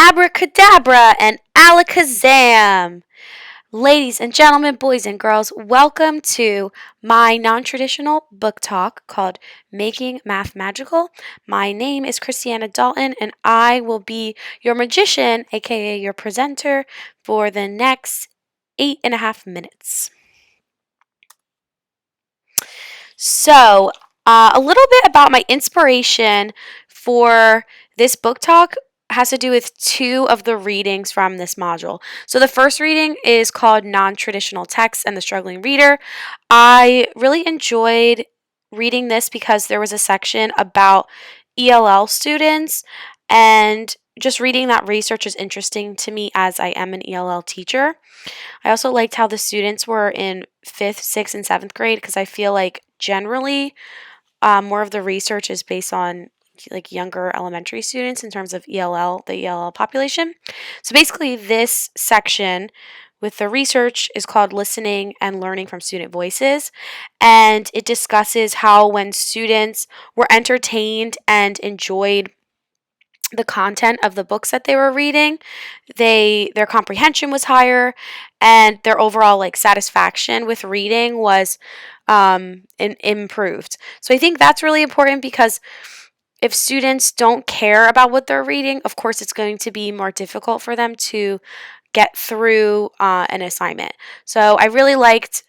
Abracadabra and alakazam! Ladies and gentlemen, boys and girls, welcome to my non-traditional book talk called Making Math Magical. My name is Christiana Dalton and I will be your magician, aka your presenter, for the next 8.5 minutes. So, a little bit about my inspiration for this book talk has to do with two of the readings from this module. So, the first reading is called Non-Traditional Texts and the Struggling Reader. I really enjoyed reading this because there was a section about ELL students, and just reading that research is interesting to me as I am an ELL teacher. I also liked how the students were in 5th, 6th, and 7th grade because I feel like generally more of the research is based on like younger elementary students in terms of ELL, the ELL population. So basically, this section with the research is called Listening and Learning from Student Voices. And it discusses how when students were entertained and enjoyed the content of the books that they were reading, their comprehension was higher and their overall like satisfaction with reading was improved. So I think that's really important because if students don't care about what they're reading, of course it's going to be more difficult for them to get through an assignment. So I really liked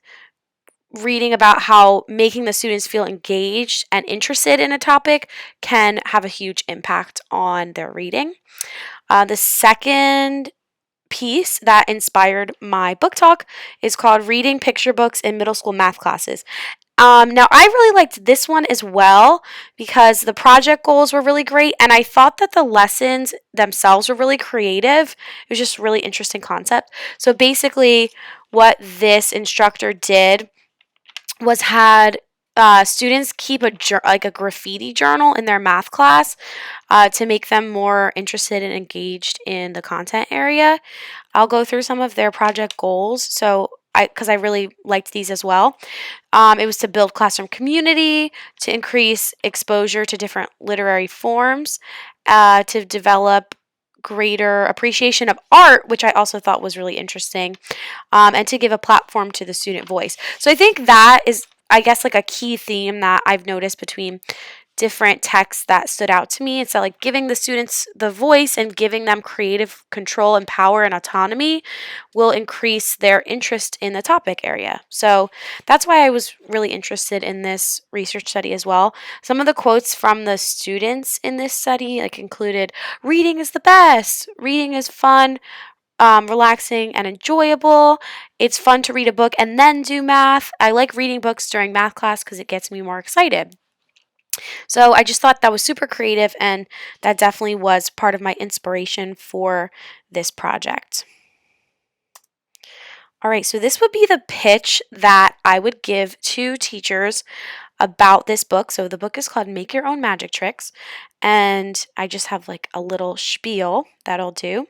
reading about how making the students feel engaged and interested in a topic can have a huge impact on their reading. The second piece that inspired my book talk is called Reading Picture Books in Middle School Math Classes. Now, I really liked this one as well because the project goals were really great, and I thought that the lessons themselves were really creative. It was just a really interesting concept. So basically, what this instructor did was had students keep a graffiti journal in their math class to make them more interested and engaged in the content area. I'll go through some of their project goals. So because I really liked these as well. It was to build classroom community, to increase exposure to different literary forms, to develop greater appreciation of art, which I also thought was really interesting, and to give a platform to the student voice. So I think that is, I guess, like a key theme that I've noticed between different texts that stood out to me. It's that like giving the students the voice and giving them creative control and power and autonomy will increase their interest in the topic area. So that's why I was really interested in this research study as well. Some of the quotes from the students in this study like included, "Reading is the best. Reading is fun, relaxing, and enjoyable. It's fun to read a book and then do math. I like reading books during math class because it gets me more excited." So I just thought that was super creative, and that definitely was part of my inspiration for this project. All right, so this would be the pitch that I would give to teachers about this book. So the book is called Make Your Own Magic Tricks, and I just have like a little spiel that I'll do.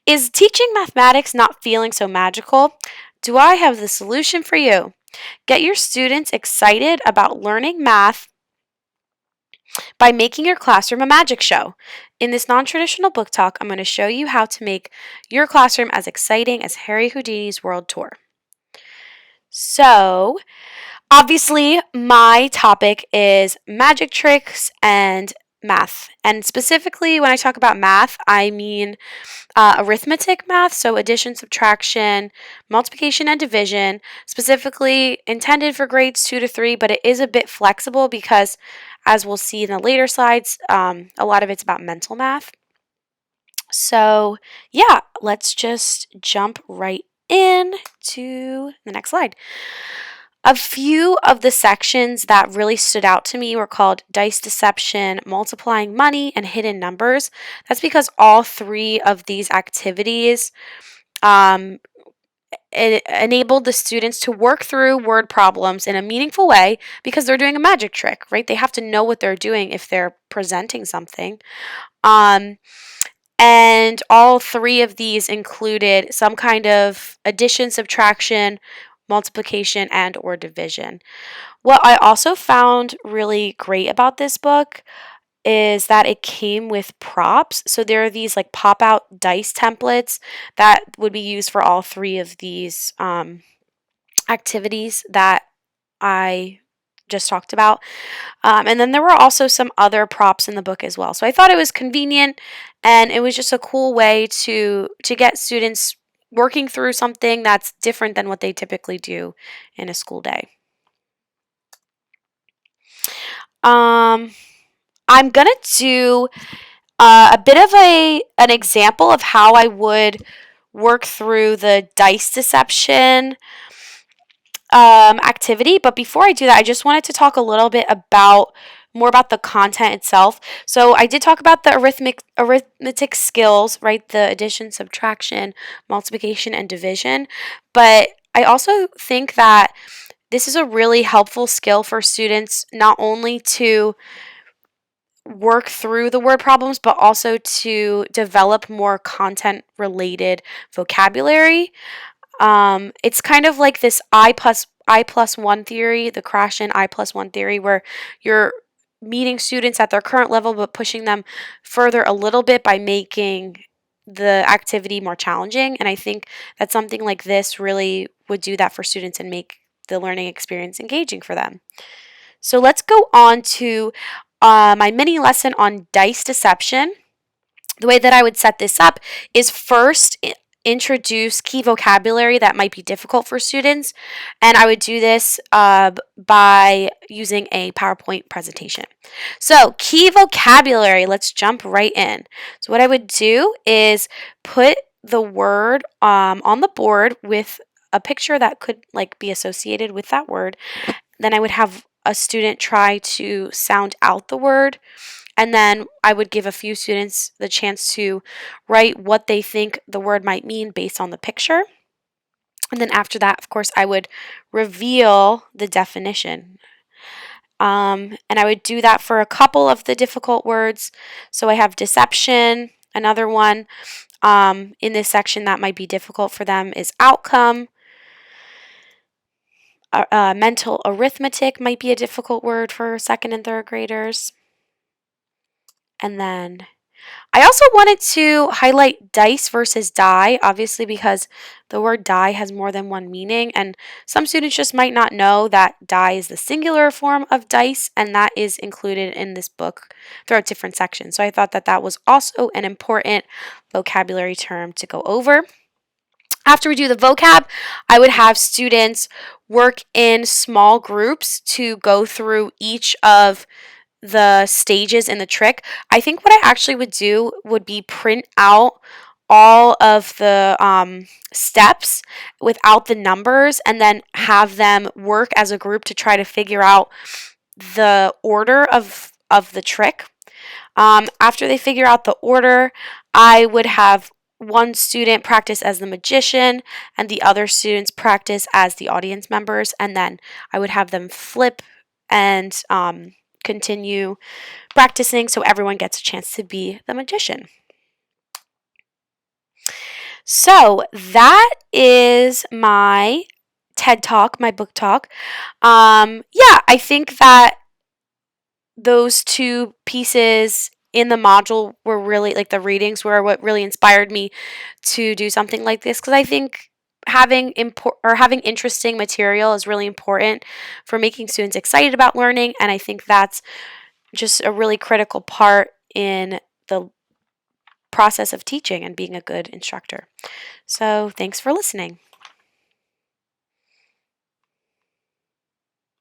Is teaching mathematics not feeling so magical? Do I have the solution for you? Get your students excited about learning math by making your classroom a magic show. In this non-traditional book talk, I'm going to show you how to make your classroom as exciting as Harry Houdini's World Tour. So, obviously, my topic is magic tricks and math. And specifically, when I talk about math, I mean arithmetic math, so addition, subtraction, multiplication, and division, specifically intended for grades 2 to 3, but it is a bit flexible because, as we'll see in the later slides, a lot of it's about mental math. So, yeah, let's just jump right in to the next slide. A few of the sections that really stood out to me were called dice deception, multiplying money, and hidden numbers. That's because all three of these activities it enabled the students to work through word problems in a meaningful way because they're doing a magic trick, right? They have to know what they're doing if they're presenting something. And all three of these included some kind of addition, subtraction, multiplication, and or division. What I also found really great about this book is that it came with props. So there are these like pop out dice templates that would be used for all three of these activities that I just talked about. And then there were also some other props in the book as well. So I thought it was convenient, and it was just a cool way to get students working through something that's different than what they typically do in a school day. Um, I'm gonna do a bit of an example of how I would work through the dice deception activity. But before I do that, I just wanted to talk a little bit about more about the content itself. So I did talk about the arithmetic skills, right? The addition, subtraction, multiplication, and division. But I also think that this is a really helpful skill for students not only to work through the word problems, but also to develop more content related vocabulary. It's kind of like this I plus one theory, the crash in I+1 theory, where you're meeting students at their current level but pushing them further a little bit by making the activity more challenging. And I think that something like this really would do that for students and make the learning experience engaging for them. So let's go on to my mini lesson on dice deception. The way that I would set this up is first introduce key vocabulary that might be difficult for students, and I would do this by using a PowerPoint presentation. So, key vocabulary, let's jump right in. So, what I would do is put the word on the board with a picture that could like be associated with that word. Then I would have a student try to sound out the word, and then I would give a few students the chance to write what they think the word might mean based on the picture. And then after that, of course, I would reveal the definition. And I would do that for a couple of the difficult words. So I have deception. Another one in this section that might be difficult for them is outcome. Mental arithmetic might be a difficult word for second and third graders. And then I also wanted to highlight dice versus die, obviously, because the word die has more than one meaning, and some students just might not know that die is the singular form of dice, and that is included in this book throughout different sections. So I thought that that was also an important vocabulary term to go over. After we do the vocab, I would have students work in small groups to go through each of the stages in the trick. I think what I actually would do would be print out all of the steps without the numbers and then have them work as a group to try to figure out the order of the trick. After they figure out the order, I would have one student practice as the magician and the other students practice as the audience members, and then I would have them flip and continue practicing so everyone gets a chance to be the magician. So that is my TED Talk, my book talk. Yeah, I think that those two pieces in the module were really like the readings were what really inspired me to do something like this, because I think having interesting material is really important for making students excited about learning, and I think that's just a really critical part in the process of teaching and being a good instructor. So, thanks for listening.